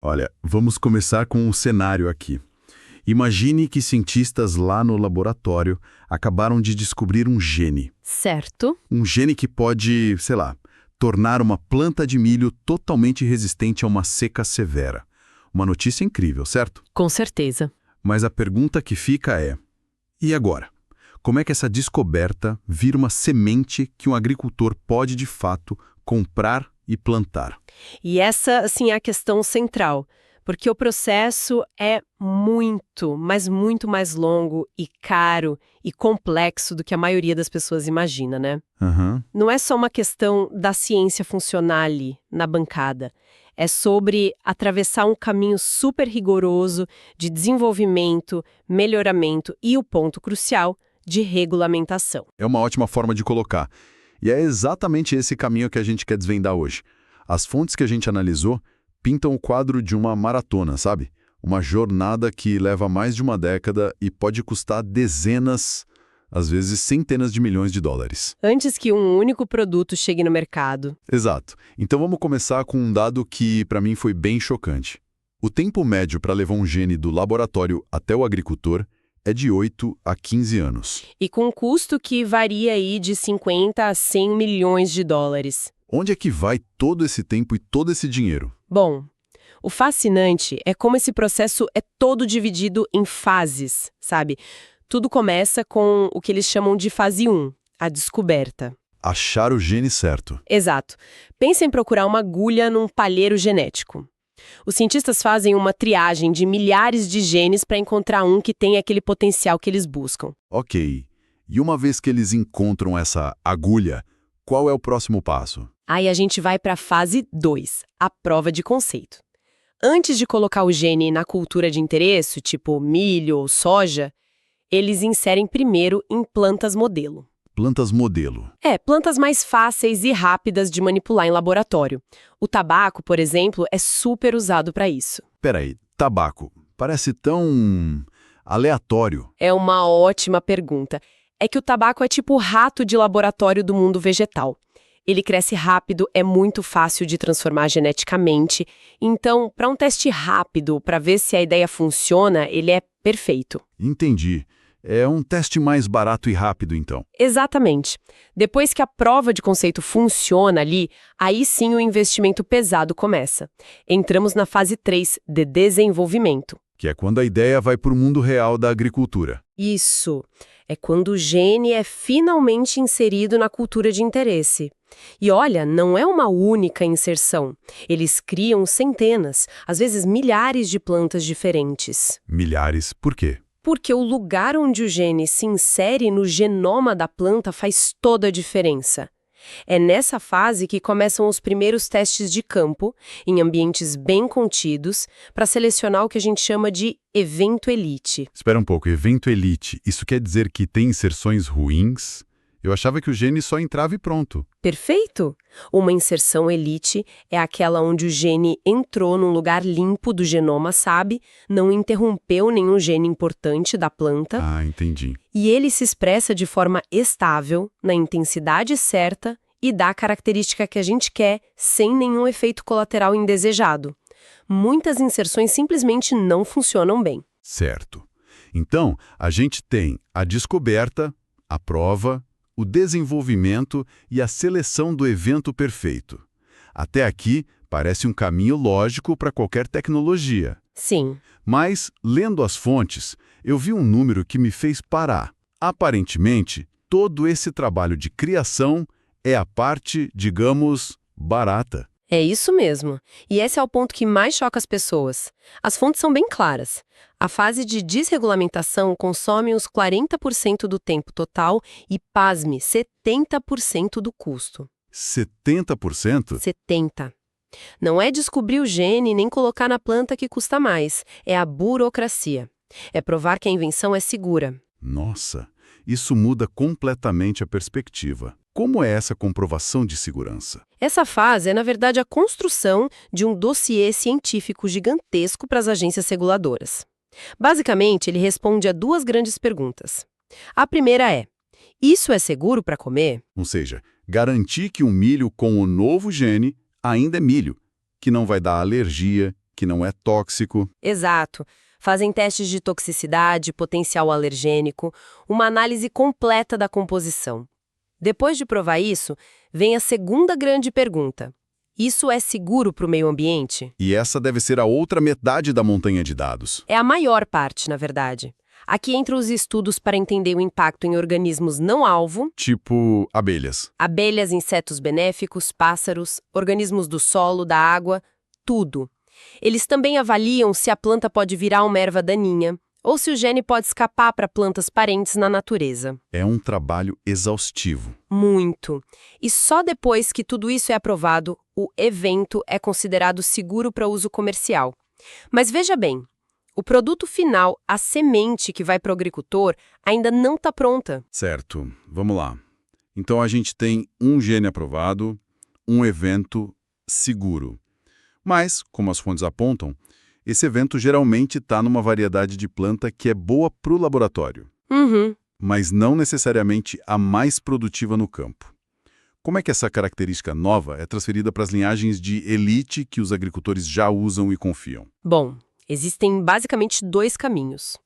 Olha, vamos começar com um cenário aqui. Imagine que cientistas lá no laboratório acabaram de descobrir um gene. Certo? Um gene que pode, sei lá, tornar uma planta de milho totalmente resistente a uma seca severa. Uma notícia incrível, certo? Com certeza. Mas a pergunta que fica é: e agora? Como é que essa descoberta vira uma semente que um agricultor pode, de fato, comprar e plantar? E essa, assim, é a questão central, porque o processo é muito, mas muito mais longo e caro e complexo do que a maioria das pessoas imagina, né? Aham. Não é só uma questão da ciência funcionar ali, na bancada. É sobre atravessar um caminho super rigoroso de desenvolvimento, melhoramento e o ponto crucial de regulamentação. É uma ótima forma de colocar. E é exatamente esse caminho que a gente quer desvendar hoje. As fontes que a gente analisou pintam o quadro de uma maratona, sabe? Uma jornada que leva mais de uma década e pode custar dezenas, às vezes centenas de milhões de dólares. Antes que um único produto chegue no mercado. Exato. Então vamos começar com um dado que para mim foi bem chocante. O tempo médio para levar um gene do laboratório até o agricultor é de 8 a 15 anos. E com um custo que varia aí de 50 a 100 milhões de dólares. Onde é que vai todo esse tempo e todo esse dinheiro? Bom, o fascinante é como esse processo é todo dividido em fases, sabe? Tudo começa com o que eles chamam de fase 1, a descoberta. Achar o gene certo. Exato. Pensa em procurar uma agulha num palheiro genético. Os cientistas fazem uma triagem de milhares de genes para encontrar um que tem aquele potencial que eles buscam. Ok. E uma vez que eles encontram essa agulha, qual é o próximo passo? Aí a gente vai para a fase 2, a prova de conceito. Antes de colocar o gene na cultura de interesse, tipo milho ou soja, eles inserem primeiro em plantas modelo. Plantas modelo. Plantas mais fáceis e rápidas de manipular em laboratório. O tabaco, por exemplo, é super usado para isso. Peraí, tabaco. Parece tão aleatório. É uma ótima pergunta. É que o tabaco é tipo o rato de laboratório do mundo vegetal. Ele cresce rápido, é muito fácil de transformar geneticamente. Então, para um teste rápido, para ver se a ideia funciona, ele é perfeito. Entendi. É um teste mais barato e rápido, então. Exatamente. Depois que a prova de conceito funciona ali, aí sim o investimento pesado começa. Entramos na fase 3, de desenvolvimento. Que é quando a ideia vai para o mundo real da agricultura. Isso. É quando o gene é finalmente inserido na cultura de interesse. E olha, não é uma única inserção. Eles criam centenas, às vezes milhares de plantas diferentes. Milhares. Por quê? Porque o lugar onde o gene se insere no genoma da planta faz toda a diferença. É nessa fase que começam os primeiros testes de campo, em ambientes bem contidos, para selecionar o que a gente chama de evento elite. Espera um pouco, evento elite. Isso quer dizer que tem inserções ruins? Eu achava que o gene só entrava e pronto. Perfeito! Uma inserção elite é aquela onde o gene entrou num lugar limpo do genoma, sabe? Não interrompeu nenhum gene importante da planta. Ah, entendi. E ele se expressa de forma estável, na intensidade certa e dá a característica que a gente quer, sem nenhum efeito colateral indesejado. Muitas inserções simplesmente não funcionam bem. Certo. Então, a gente tem a descoberta, a prova, o desenvolvimento e a seleção do evento perfeito. Até aqui, parece um caminho lógico para qualquer tecnologia. Sim. Mas, lendo as fontes, eu vi um número que me fez parar. Aparentemente, todo esse trabalho de criação é a parte, digamos, barata. É isso mesmo. E esse é o ponto que mais choca as pessoas. As fontes são bem claras. A fase de desregulamentação consome uns 40% do tempo total e, pasme, 70% do custo. 70%? 70%. Não é descobrir o gene nem colocar na planta que custa mais. É a burocracia. É provar que a invenção é segura. Nossa, isso muda completamente a perspectiva. Como é essa comprovação de segurança? Essa fase é, na verdade, a construção de um dossiê científico gigantesco para as agências reguladoras. Basicamente, ele responde a duas grandes perguntas. A primeira é: isso é seguro para comer? Ou seja, garantir que um milho com o novo gene ainda é milho, que não vai dar alergia, que não é tóxico. Exato. Fazem testes de toxicidade, potencial alergênico, uma análise completa da composição. Depois de provar isso, vem a segunda grande pergunta. Isso é seguro para o meio ambiente? E essa deve ser a outra metade da montanha de dados. É a maior parte, na verdade. Aqui entram os estudos para entender o impacto em organismos não-alvo, Tipo abelhas. abelhas, insetos benéficos, pássaros, organismos do solo, da água, tudo. Eles também avaliam se a planta pode virar uma erva daninha ou se o gene pode escapar para plantas parentes na natureza. É um trabalho exaustivo. Muito. E só depois que tudo isso é aprovado, o evento é considerado seguro para uso comercial. Mas veja bem, o produto final, a semente que vai para o agricultor, ainda não está pronta. Certo, vamos lá. Então a gente tem um gene aprovado, um evento seguro. Mas, como as fontes apontam, esse evento geralmente está numa variedade de planta que é boa para o laboratório, Uhum. mas não necessariamente a mais produtiva no campo. Como é que essa característica nova é transferida para as linhagens de elite que os agricultores já usam e confiam? Bom, existem basicamente dois caminhos.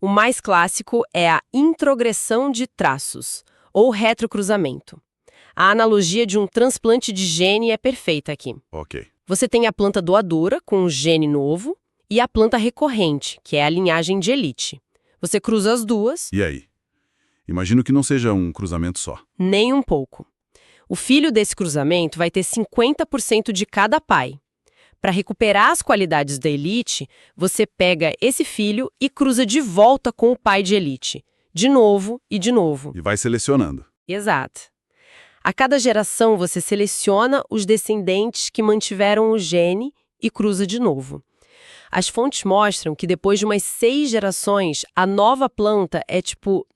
O mais clássico é a introgressão de traços, ou retrocruzamento. A analogia de um transplante de gene é perfeita aqui. Ok. Você tem a planta doadora, com um gene novo, e a planta recorrente, que é a linhagem de elite. Você cruza as duas, E aí? Imagino que não seja um cruzamento só. nem um pouco. O filho desse cruzamento vai ter 50% de cada pai. Para recuperar as qualidades da elite, você pega esse filho e cruza de volta com o pai de elite. De novo e de novo. E vai selecionando. Exato. A cada geração, você seleciona os descendentes que mantiveram o gene e cruza de novo. As fontes mostram que depois de umas 6 gerações, a nova planta é tipo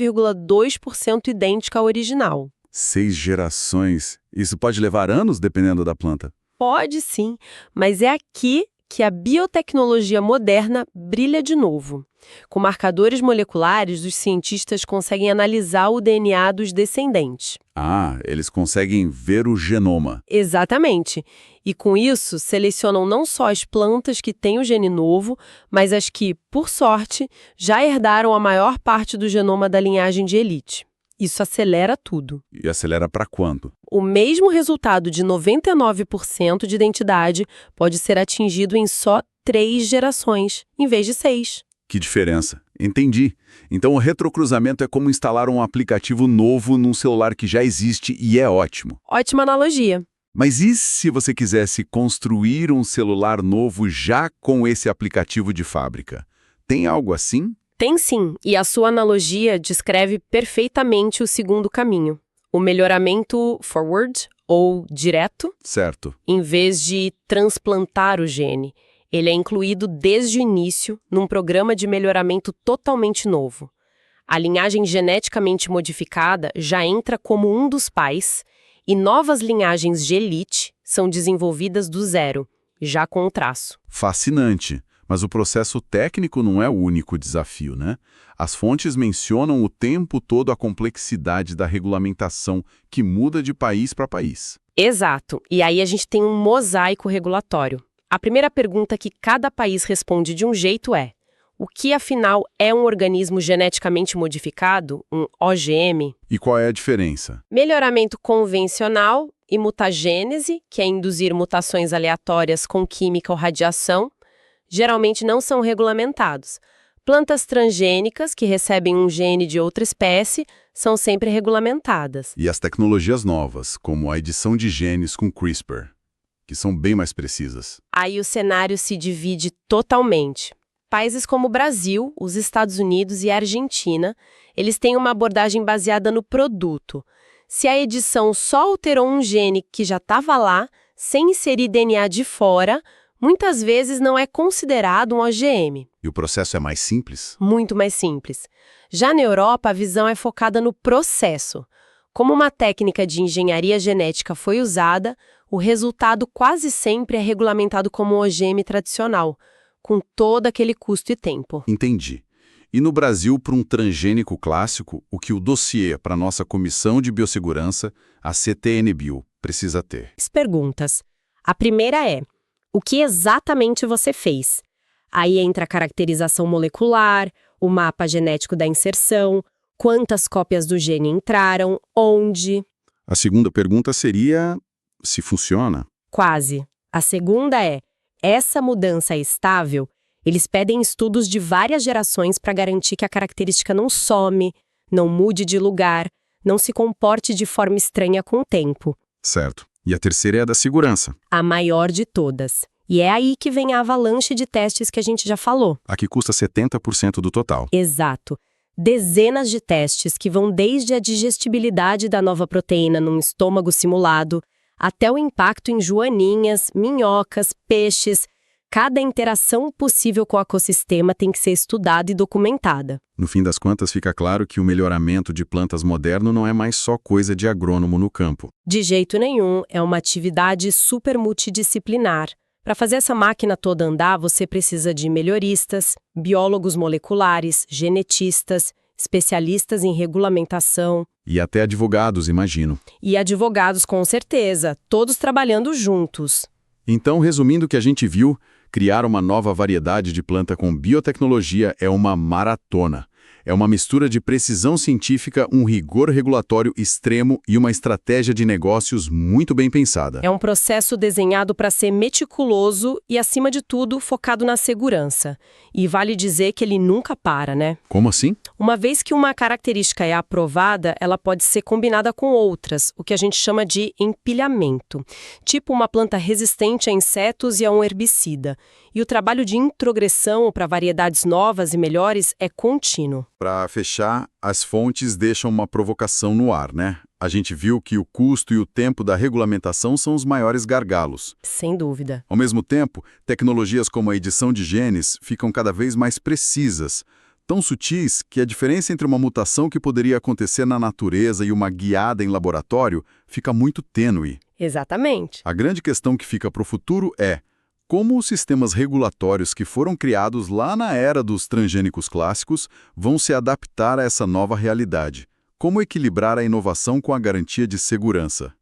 99,2% idêntica à original. 6 gerações. Isso pode levar anos, dependendo da planta. Pode sim, mas é aqui que a biotecnologia moderna brilha de novo. Com marcadores moleculares, os cientistas conseguem analisar o DNA dos descendentes. Ah, eles conseguem ver o genoma. Exatamente. E com isso, selecionam não só as plantas que têm o gene novo, mas as que, por sorte, já herdaram a maior parte do genoma da linhagem de elite. Isso acelera tudo. E acelera para quanto? O mesmo resultado de 99% de identidade pode ser atingido em só 3 gerações, em vez de 6. Que diferença. Entendi. Então o retrocruzamento é como instalar um aplicativo novo num celular que já existe e é ótimo. Ótima analogia. Mas e se você quisesse construir um celular novo já com esse aplicativo de fábrica? Tem algo assim? Tem sim, e a sua analogia descreve perfeitamente o segundo caminho. O melhoramento forward, ou direto, Certo. em vez de transplantar o gene. Ele é incluído desde o início num programa de melhoramento totalmente novo. A linhagem geneticamente modificada já entra como um dos pais e novas linhagens de elite são desenvolvidas do zero, já com o traço. Fascinante. Mas o processo técnico não é o único desafio, né? As fontes mencionam o tempo todo a complexidade da regulamentação que muda de país para país. Exato. E aí a gente tem um mosaico regulatório. A primeira pergunta que cada país responde de um jeito é: o que afinal é um organismo geneticamente modificado, um OGM? E qual é a diferença? Melhoramento convencional e mutagênese, que é induzir mutações aleatórias com química ou radiação, geralmente não são regulamentados. Plantas transgênicas, que recebem um gene de outra espécie, são sempre regulamentadas. E as tecnologias novas, como a edição de genes com CRISPR, que são bem mais precisas. Aí o cenário se divide totalmente. Países como o Brasil, os Estados Unidos e a Argentina, eles têm uma abordagem baseada no produto. Se a edição só alterou um gene que já estava lá, sem inserir DNA de fora, muitas vezes não é considerado um OGM. E o processo é mais simples? Muito mais simples. Já na Europa, a visão é focada no processo. Como uma técnica de engenharia genética foi usada, o resultado quase sempre é regulamentado como um OGM tradicional, com todo aquele custo e tempo. Entendi. E no Brasil, para um transgênico clássico, o que o dossiê para a nossa Comissão de Biossegurança, a CTN-Bio, precisa ter? Perguntas. A primeira é: o que exatamente você fez. Aí entra a caracterização molecular, o mapa genético da inserção, quantas cópias do gene entraram, onde... A segunda pergunta seria se funciona. Quase. A segunda é, essa mudança é estável? Eles pedem estudos de várias gerações para garantir que a característica não some, não mude de lugar, não se comporte de forma estranha com o tempo. Certo. E a terceira é a da segurança. A maior de todas. E é aí que vem a avalanche de testes que a gente já falou. A que custa 70% do total. Exato. Dezenas de testes que vão desde a digestibilidade da nova proteína num estômago simulado, até o impacto em joaninhas, minhocas, peixes. Cada interação possível com o ecossistema tem que ser estudada e documentada. No fim das contas, fica claro que o melhoramento de plantas moderno não é mais só coisa de agrônomo no campo. De jeito nenhum, é uma atividade super multidisciplinar. Para fazer essa máquina toda andar, você precisa de melhoristas, biólogos moleculares, genetistas, especialistas em regulamentação. E até advogados, imagino. E advogados, com certeza, todos trabalhando juntos. Então, resumindo o que a gente viu, criar uma nova variedade de planta com biotecnologia é uma maratona. É uma mistura de precisão científica, um rigor regulatório extremo e uma estratégia de negócios muito bem pensada. É um processo desenhado para ser meticuloso e, acima de tudo, focado na segurança. E vale dizer que ele nunca para, né? Como assim? Uma vez que uma característica é aprovada, ela pode ser combinada com outras, o que a gente chama de empilhamento. Tipo uma planta resistente a insetos e a um herbicida. E o trabalho de introgressão para variedades novas e melhores é contínuo. Para fechar, as fontes deixam uma provocação no ar, né? A gente viu que o custo e o tempo da regulamentação são os maiores gargalos. Sem dúvida. Ao mesmo tempo, tecnologias como a edição de genes ficam cada vez mais precisas, tão sutis que a diferença entre uma mutação que poderia acontecer na natureza e uma guiada em laboratório fica muito tênue. Exatamente. A grande questão que fica para o futuro é como os sistemas regulatórios que foram criados lá na era dos transgênicos clássicos vão se adaptar a essa nova realidade. Como equilibrar a inovação com a garantia de segurança?